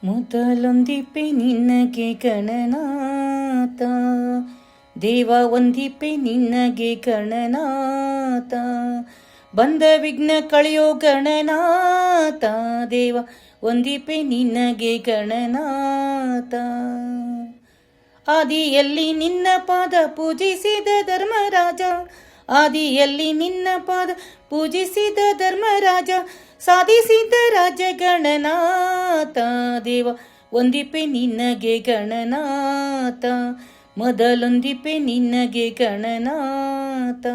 ಮೊದಲೊಂದಿಪೆ ನಿನ್ನಗೆ ಗಣನಾಥ, ದೇವ ಒಂದಿಪೆ ನಿನ್ನಗೆ ಗಣನಾಥ, ಬಂದ ವಿಘ್ನ ಕಳೆಯೋ ಗಣನಾಥ, ದೇವ ಒಂದಿಪೆ ನಿನ್ನಗೆ ಗಣನಾಥ. ಆದಿಯಲ್ಲಿ ನಿನ್ನ ಪಾದ ಪೂಜಿಸಿದ ಧರ್ಮರಾಜ, ಆದಿಯಲ್ಲಿ ನಿನ್ನ ಪಾದ ಪೂಜಿಸಿದ ಧರ್ಮರಾಜ, ಸಾಧಿಸಿದ ರಾಜ ಗಣನಾಥ, ದೇವ ಒಂದಿಪೆ ನಿನ್ನಗೆ ಗಣನಾಥ, ಮೊದಲೊಂದಿಪೆ ನಿನ್ನಗೆ ಗಣನಾಥ.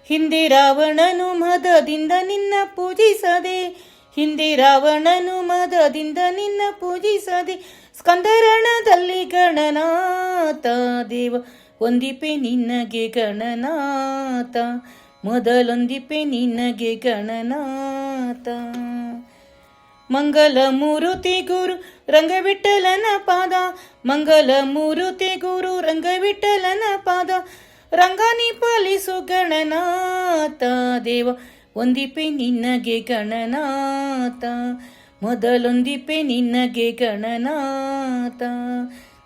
ಹಿಂದೆ ರಾವಣನು ಮದದಿಂದ ನಿನ್ನ ಪೂಜಿಸದೆ, ಹಿಂದೆ ರಾವಣನು ಮದದಿಂದ ನಿನ್ನ ಪೂಜಿಸದೆ, ಸ್ಕಂದರಣದಲ್ಲಿ ಗಣನಾಥ, ದೇವ ಒಂದಿಪೆ ನಿನ್ನಗೆ ಗಣನಾಥ, ಮೊದಲೊಂದಿಪೆ ನಿನ್ನಗೆ ಗಣನಾಥ. ಮಂಗಲ ಮೂರುತಿ ಗುರು ರಂಗವಿಠಲನ ಪಾದ, ಮಂಗಲ ಮೂರುತಿ ಗುರು ರಂಗವಿಠಲನ ಪಾದ, ರಂಗನಿ ಪಾಲಿಸು ಗಣನಾಥ, ದೇವ ಒಂದಿಪೆ ನಿನ್ನಗೆ ಗಣನಾಥ, ಮೊದಲೊಂದಿಪೆ ನಿನ್ನಗೆ ಗಣನಾಥ,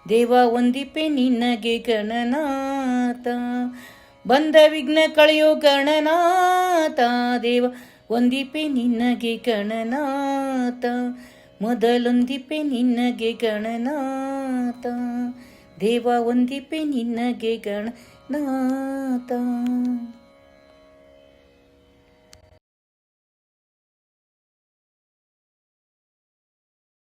ದೇವ ಒಂದಿಪೆ ನಿನ್ನಗೆ ಗಣನಾಥ, ಬಂದ ವಿಘ್ನ ಕಳೆಯೋ ಗಣನಾಥ, ದೇವ ಒಂದಿಪೆ ನಿನ್ನಗೆ ಗಣನಾಥ, ಮೊದಲೊಂದಿಪೆ ನಿನ್ನಗೆ ಗಣನಾಥ, ದೇವ ಒಂದಿಪೆ ನಿನ್ನಗೆ ಗಣನಾಥ.